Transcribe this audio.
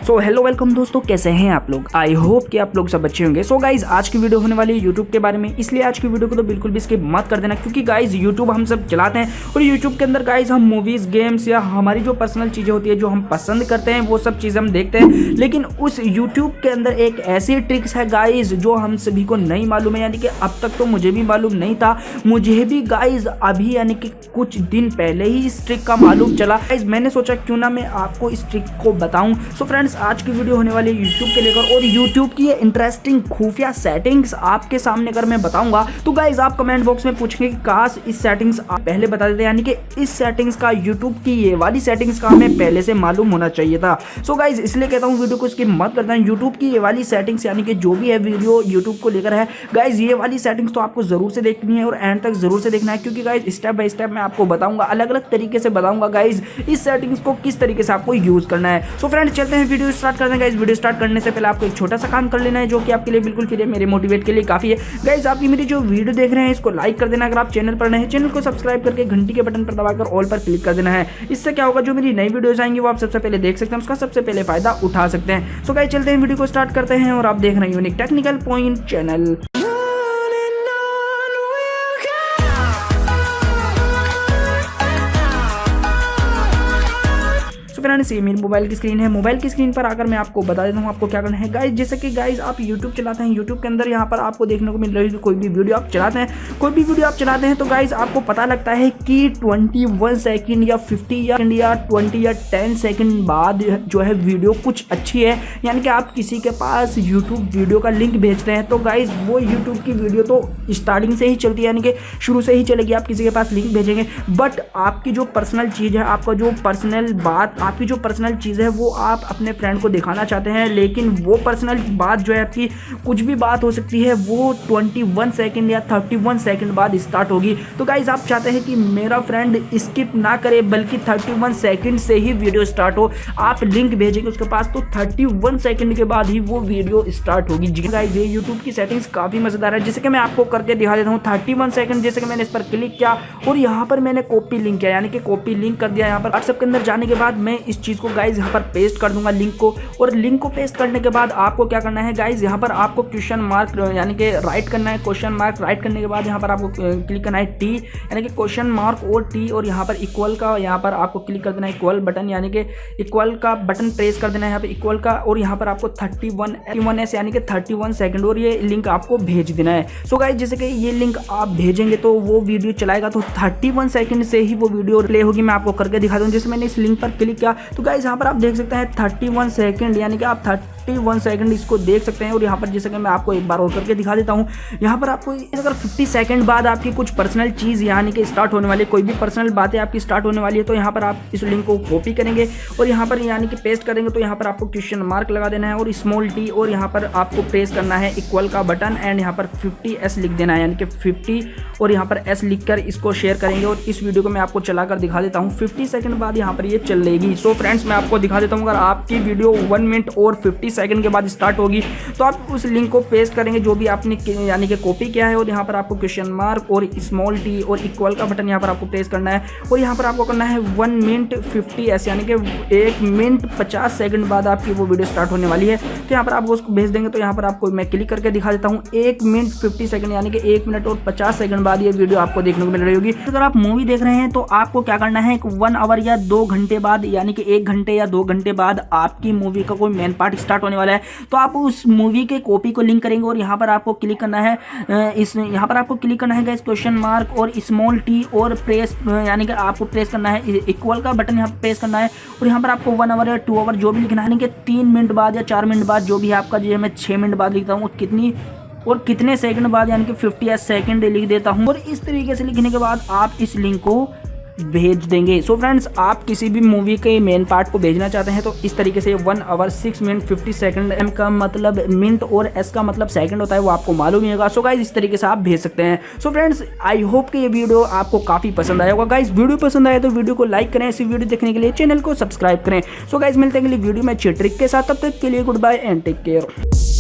So hello welcome दोस्तों, कैसे हैं आप लोग। आई होप कि आप लोग सब अच्छे होंगे। सो गाइज आज की वीडियो होने वाली है यूट्यूब के बारे में, इसलिए आज की वीडियो को तो बिल्कुल भी स्किप मत कर देना, क्योंकि गाइज यूट्यूब हम सब चलाते हैं और यूट्यूब के अंदर गाइज हम मूवीज, गेम्स या हमारी जो पर्सनल चीज़ें होती है जो हम पसंद करते हैं वो सब चीज़ें हम देखते हैं। लेकिन उस यूट्यूब के अंदर एक ऐसी ट्रिक्स है गाइज जो हम सभी को नहीं मालूम है, यानी कि अब तक तो मुझे भी मालूम नहीं था। मुझे भी गाइज अभी यानी कि कुछ दिन पहले ही इस ट्रिक का मालूम चला। गाइज मैंने सोचा क्यों ना मैं आपको इस ट्रिक को बताऊं। सो फ्रेंड्स आज की वीडियो होने वाली है यूट्यूब के लेकर, और यूट्यूब की ये इंटरेस्टिंग खुफिया सेटिंग्स आपके सामने अगर मैं बताऊंगा तो गाइज आप कमेंट बॉक्स में पूछेंगे कि काश इस सेटिंग्स आप पहले बता देते, यानी कि इस सेटिंग्स का, यूट्यूब की ये वाली सेटिंग्स का हमें पहले से मालूम होना चाहिए था। सो गाइज इसलिए कहता हूँ वीडियो को स्किप मत करना। यूट्यूब की ये वाली सेटिंग्स यानी कि जो भी है वीडियो यूट्यूब को लेकर है गाइज, ये वाली सेटिंग्स तो आपको जरूर से देखनी है और एंड तक जरूर से देखना है, क्योंकि गाइज स्टेप बाय स्टेप मैं आपको बताऊंगा, अलग अलग तरीके से बताऊंगा गाइज इस सेटिंग्स को किस तरीके से आपको यूज करना है। सो फ्रेंड्स चलते हैं वीडियो स्टार्ट करते हैं। गाइज वीडियो स्टार्ट करने से पहले आपको एक छोटा सा काम कर लेना है जो कि आपके लिए बिल्कुल फ्री है, मेरे मोटिवेट के लिए काफी है। गाइज आप मेरी जो वीडियो देख रहे हैं इसको लाइक कर देना, अगर आप चैनल पर नए हैं चैनल को सब्सक्राइब करके घंटी के बटन पर दबाकर ऑल पर क्लिक कर देना है। इससे क्या होगा, जो मेरी नई वीडियोस आएंगी वो आप सबसे पहले देख सकते हैं, उसका सबसे पहले फायदा उठा सकते हैं। सो गाइज चलते हैं वीडियो को स्टार्ट करते हैं, और आप देख रहे हैं unique technical point channel. Friends ये मेरी मोबाइल की स्क्रीन है। मोबाइल की स्क्रीन पर आकर मैं आपको बता देता हूँ आपको क्या करना है। गाइज जैसे कि गाइज आप यूट्यूब चलाते हैं, यूट्यूब के अंदर यहाँ पर आपको देखने को मिल रही है कोई भी वीडियो आप चलाते हैं तो गाइज आपको पता लगता है कि 21 सेकंड या 50 या 20 या 10 सेकंड बाद जो है वीडियो कुछ अच्छी है, यानी कि आप किसी के पास यूट्यूब वीडियो का लिंक भेजते हैं तो गाइज वो यूट्यूब की वीडियो तो स्टार्टिंग से ही चलती है, यानी कि शुरू से ही चलेगी। आप किसी के पास लिंक भेजेंगे, बट आपकी जो पर्सनल चीज़ है, आपका जो पर्सनल बात, आपकी जो पर्सनल चीज़ है वो आप अपने फ्रेंड को दिखाना चाहते हैं, लेकिन वो पर्सनल बात जो है आपकी कुछ भी बात हो सकती है वो 21 सेकंड या 31 सेकंड बाद स्टार्ट होगी। तो गाइज आप चाहते हैं कि मेरा फ्रेंड स्किप ना करे बल्कि 31 सेकंड से ही वीडियो स्टार्ट हो। आप लिंक भेजेंगे उसके पास तो 31 सेकंड के बाद ही वो वीडियो स्टार्ट होगी। जी गाइज ये यूट्यूब की सेटिंग्स काफ़ी मज़ेदार है, जैसे कि मैं आपको करके दिखा देता हूँ। 31 सेकंड जैसे कि मैंने इस पर क्लिक किया और यहाँ पर मैंने कॉपी लिंक किया, यानी कि कॉपी लिंक कर दिया। यहाँ पर व्हाट्सएप के अंदर जाने के बाद मैं इस चीज़ को गाइज यहाँ पर पेस्ट कर दूंगा लिंक को, और लिंक को पेस्ट करने के बाद आपको क्या करना है गाइज, यहाँ पर आपको क्वेश्चन मार्क यानी कि राइट करना है। क्वेश्चन मार्क राइट करने के बाद यहाँ पर आपको क्लिक करना है टी, यानी कि क्वेश्चन मार्क और टी, और यहाँ पर इक्वल का यहाँ पर आपको क्लिक कर देना है इक्वल बटन, यानी कि इक्वल का बटन प्रेस कर देना है यहाँ पर इक्वल का, और यहाँ पर आपको 31 यानी कि 31 सेकंड और ये लिंक आपको भेज देना है। सो गाइज जैसे कि ये लिंक आप भेजेंगे तो वो वीडियो चलाएगा तो 31 सेकंड से ही वो वीडियो प्ले होगी। मैं आपको करके दिखा दूँ। जैसे मैंने इस लिंक पर क्लिक किया तो गाइज यहाँ पर आप देख सकते हैं 31 सेकंड, यानी कि आप 31 सेकंड इसको देख सकते हैं। और यहाँ पर जैसे कि मैं आपको एक बार और करके दिखा देता हूँ, यहाँ पर आपको अगर 50 सेकंड बाद आपकी कुछ पर्सनल चीज़ यानी कि स्टार्ट होने वाली, कोई भी पर्सनल बातें आपकी स्टार्ट होने वाली है, तो यहाँ पर आप इस लिंक को कॉपी करेंगे और यहाँ पर यानी कि पेस्ट करेंगे, तो यहाँ पर आपको क्वेश्चन मार्क लगा देना है और स्मॉल टी, और यहाँ पर आपको प्रेस करना है इक्वल का बटन एंड यहाँ पर 50s लिख देना है, यानी कि 50 और यहाँ पर s लिखकर इसको शेयर करेंगे। और इस वीडियो को मैं आपको चलाकर दिखा देता हूँ। 50 सेकंड बाद यहाँ पर ये चलेगी। सो फ्रेंड्स मैं आपको दिखा देता हूँ, अगर आपकी वीडियो 1 मिनट और 50 सेकंड के बाद स्टार्ट होगी तो आप उस लिंक को पेस्ट करेंगे जो भी आपने यानी कि कॉपी किया है, और यहाँ पर आपको क्वेश्चन मार्क और स्मॉल टी और इक्वल का बटन यहाँ पर आपको प्रेस करना है, और यहाँ पर आपको करना है 1 मिनट 50s, यानी कि 1 मिनट 50 सेकंड बाद आपकी वो वीडियो स्टार्ट होने वाली है। तो यहाँ पर आपको उसको भेज देंगे। तो यहाँ पर आपको मैं क्लिक करके दिखा देता हूँ 1 मिनट 50 सेकंड, यानी कि 1 मिनट और 50 सेकंड बाद ये वीडियो आपको देखने को मिल रही होगी। अगर आप मूवी देख रहे हैं तो आपको क्या करना है, 1 आवर या 2 घंटे बाद, यानी कि 1 घंटे या 2 घंटे बाद आपकी मूवी का कोई मेन पार्ट स्टार्ट होने वाला है, तो आप उस मूवी के कॉपी को लिंक करेंगे और यहाँ पर आपको क्लिक करना है यहाँ पर आपको क्लिक करना है गाइस क्वेश्चन मार्क और स्मॉल टी और प्रेस, यानी कि आपको प्रेस करना है इक्वल का बटन यहाँ पर प्रेस करना है, और यहाँ पर आपको 1 आवर या 2 आवर जो भी लिखना है, यानी कि 3 मिनट बाद या 4 मिनट बाद जो भी है आपका, जो मैं 6 मिनट बाद लिखता हूँ कितनी और कितने सेकंड बाद, यानी कि 50 सेकंड लिख देता हूँ। और इस तरीके से लिखने के बाद आप इस लिंक को भेज देंगे। सो फ्रेंड्स आप किसी भी मूवी के मेन पार्ट को भेजना चाहते हैं तो इस तरीके से 1 आवर 6 मिनट 50 सेकंड, एम का मतलब मिनट और एस का मतलब सेकंड होता है, वो आपको मालूम ही होगा। सो गाइज इस तरीके से आप भेज सकते हैं। सो फ्रेंड्स आई होप कि ये वीडियो आपको काफ़ी पसंद आया होगा। गाइज वीडियो पसंद आया तो वीडियो को लाइक करें, ऐसी वीडियो देखने के लिए चैनल को सब्सक्राइब करें। सो गाइज मिलते हैं अगली वीडियो में अच्छी ट्रिक के साथ, तब तक के लिए goodbye and take care.